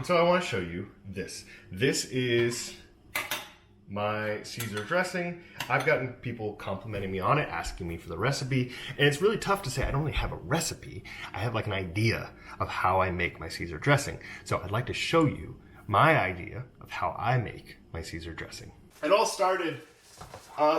And so I want to show you this. This is my Caesar dressing. I've gotten people complimenting me on it, asking me for the recipe, and it's really tough to say I don't really have a recipe. I have like an idea of how I make my Caesar dressing. So I'd like to show you my idea of how I make my Caesar dressing. It all started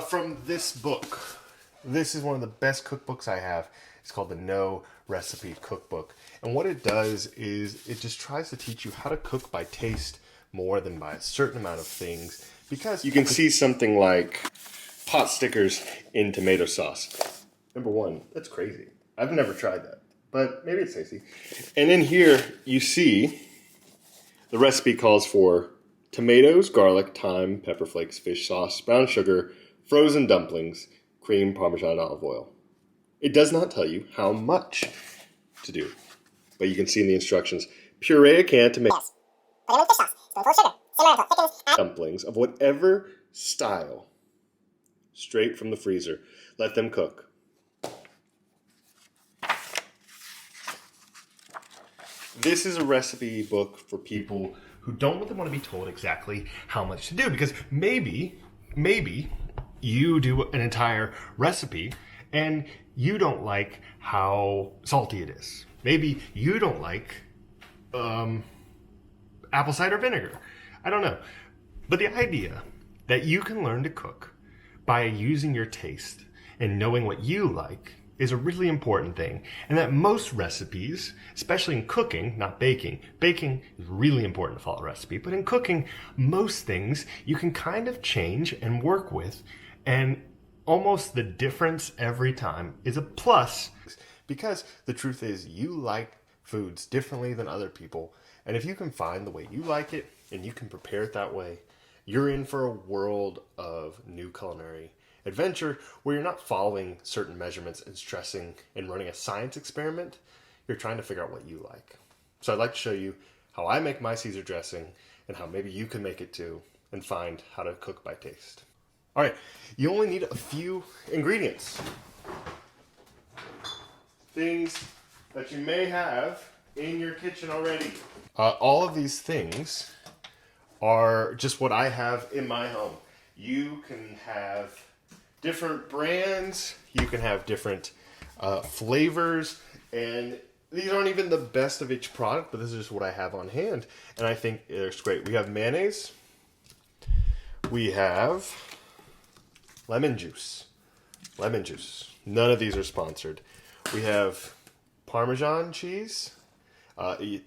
from this book. This is one of the best cookbooks I have. It's called the No Recipe Cookbook. And what it does is it just tries to teach you how to cook by taste more than by a certain amount of things. Because you can see something like pot stickers in tomato sauce. Number one, that's crazy. I've never tried that, but maybe it's tasty. And in here you see the recipe calls for tomatoes, garlic, thyme, pepper flakes, fish sauce, brown sugar, frozen dumplings, cream, Parmesan, olive oil. It does not tell you how much to do, but you can see in the instructions, puree a can of tomatoes, put in fish sauce, spoonful of sugar, simmer until it thickens, dumplings of whatever style, straight from the freezer. Let them cook. This is a recipe book for people who don't really want to be told exactly how much to do, because maybe you do an entire recipe and you don't like how salty it is. Maybe you don't like apple cider vinegar. I don't know. But the idea that you can learn to cook by using your taste and knowing what you like is a really important thing. And that most recipes, especially in cooking, not baking, baking is really important to follow a recipe, but in cooking, most things you can kind of change and work with, and almost the difference every time is a plus. Because the truth is, you like foods differently than other people, and if you can find the way you like it and you can prepare it that way, you're in for a world of new culinary adventure where you're not following certain measurements and stressing and running a science experiment. You're trying to figure out what you like. So I'd like to show you how I make my Caesar dressing and how maybe you can make it too and find how to cook by taste. All right, you only need a few ingredients. Things that you may have in your kitchen already. All of these things are just what I have in my home. You can have different brands, you can have different flavors, and these aren't even the best of each product, but this is just what I have on hand, and I think it's great. We have mayonnaise, we have lemon juice. None of these are sponsored. We have Parmesan cheese.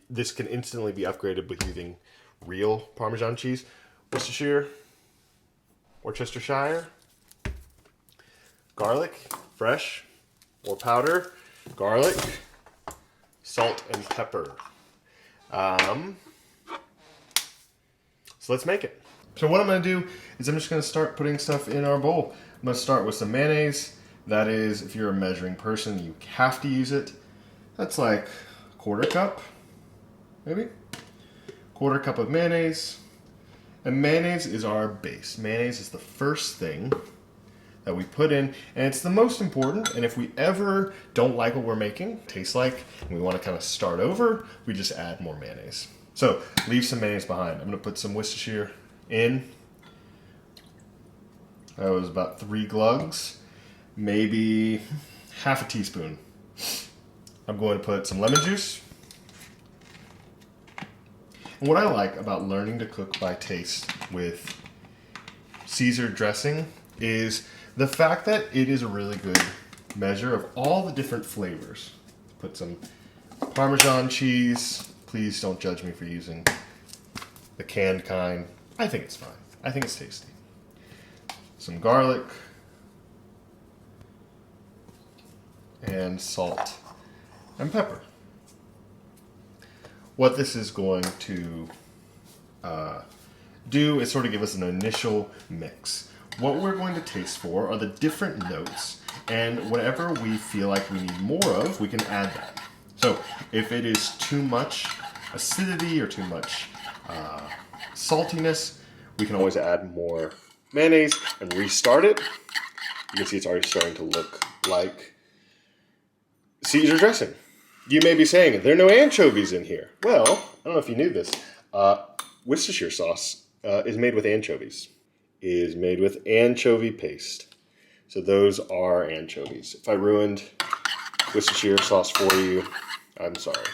This can instantly be upgraded with using real Parmesan cheese. Worcestershire, garlic, fresh or powder, garlic, salt, and pepper. So let's make it. So what I'm going to do is I'm just going to start putting stuff in our bowl. I'm going to start with some mayonnaise. That is, if you're a measuring person, you have to use it. That's like a quarter cup, maybe. Quarter cup of mayonnaise. And mayonnaise is our base. Mayonnaise is the first thing that we put in, and it's the most important. And if we ever don't like what we're making, tastes like, and we want to kind of start over, we just add more mayonnaise. So leave some mayonnaise behind. I'm going to put some Worcestershire in. That was about 3 glugs, maybe half a teaspoon. I'm going to put some lemon juice. And what I like about learning to cook by taste with Caesar dressing is the fact that it is a really good measure of all the different flavors. Put some Parmesan cheese. Please don't judge me for using the canned kind. I think it's fine. I think it's tasty. Some garlic and salt and pepper. What this is going to do is sort of give us an initial mix. What we're going to taste for are the different notes, and whatever we feel like we need more of, we can add that. So if it is too much acidity or too much saltiness, we can always add more mayonnaise and restart it. You can see it's already starting to look like Caesar dressing. You may be saying, there are no anchovies in here. Well, I don't know if you knew this. Worcestershire sauce is made with anchovies. Is made with anchovy paste. So those are anchovies. If I ruined Worcestershire sauce for you, I'm sorry.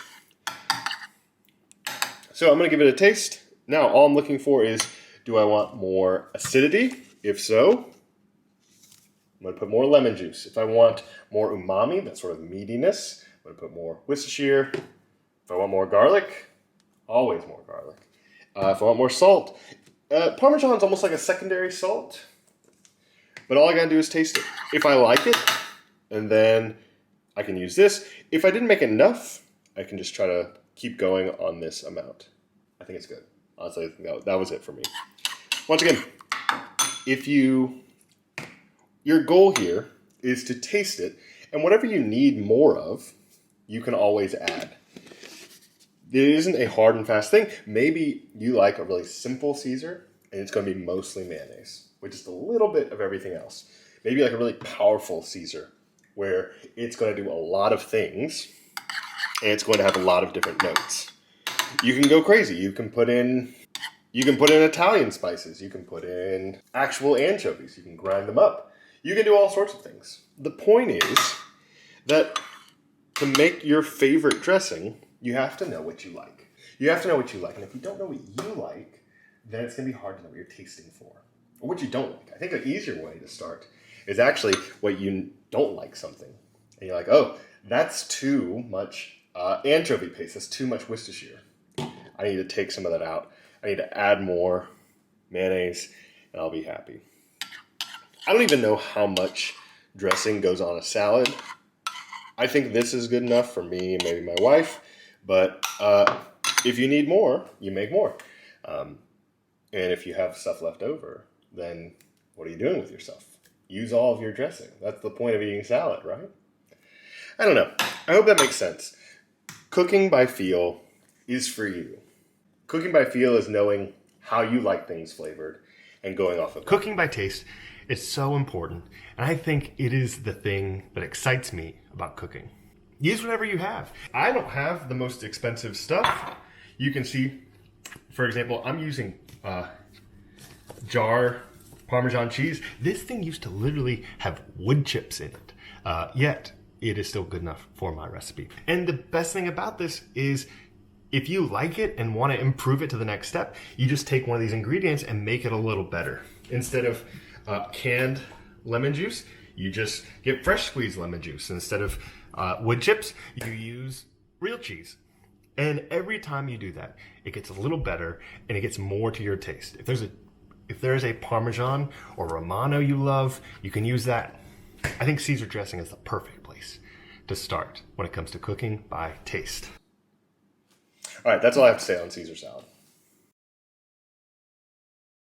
So I'm going to give it a taste. Now, all I'm looking for is, do I want more acidity? If so, I'm going to put more lemon juice. If I want more umami, that sort of meatiness, I'm going to put more Worcestershire. If I want more garlic, always more garlic. If I want more salt, Parmesan is almost like a secondary salt. But all I got to do is taste it. If I like it, and then I can use this. If I didn't make enough, I can just try to keep going on this amount. I think it's good. Honestly, I think that was it for me. Once again, your goal here is to taste it, and whatever you need more of, you can always add. It isn't a hard and fast thing. Maybe you like a really simple Caesar, and it's going to be mostly mayonnaise, with just a little bit of everything else. Maybe like a really powerful Caesar, where it's going to do a lot of things, and it's going to have a lot of different notes. You can go crazy. You can put in Italian spices. You can put in actual anchovies. You can grind them up. You can do all sorts of things. The point is that to make your favorite dressing, you have to know what you like. You have to know what you like. And if you don't know what you like, then it's going to be hard to know what you're tasting for. Or what you don't like. I think an easier way to start is actually what you don't like something. And you're like, oh, that's too much anchovy paste. That's too much Worcestershire. I need to take some of that out. I need to add more mayonnaise, and I'll be happy. I don't even know how much dressing goes on a salad. I think this is good enough for me and maybe my wife. But if you need more, you make more. And if you have stuff left over, then what are you doing with yourself? Use all of your dressing. That's the point of eating salad, right? I don't know. I hope that makes sense. Cooking by feel is for you. Cooking by feel is knowing how you like things flavored and going off of cooking by taste. It's so important. And I think it is the thing that excites me about cooking. Use whatever you have. I don't have the most expensive stuff. You can see, for example, I'm using jar Parmesan cheese. This thing used to literally have wood chips in it. Yet, it is still good enough for my recipe. And the best thing about this is if you like it and want to improve it to the next step, you just take one of these ingredients and make it a little better. Instead of canned lemon juice, you just get fresh squeezed lemon juice. Instead of wood chips, you use real cheese. And every time you do that, it gets a little better and it gets more to your taste. If there's a Parmesan or Romano you love, you can use that. I think Caesar dressing is the perfect place to start when it comes to cooking by taste. All right, that's all I have to say on Caesar salad.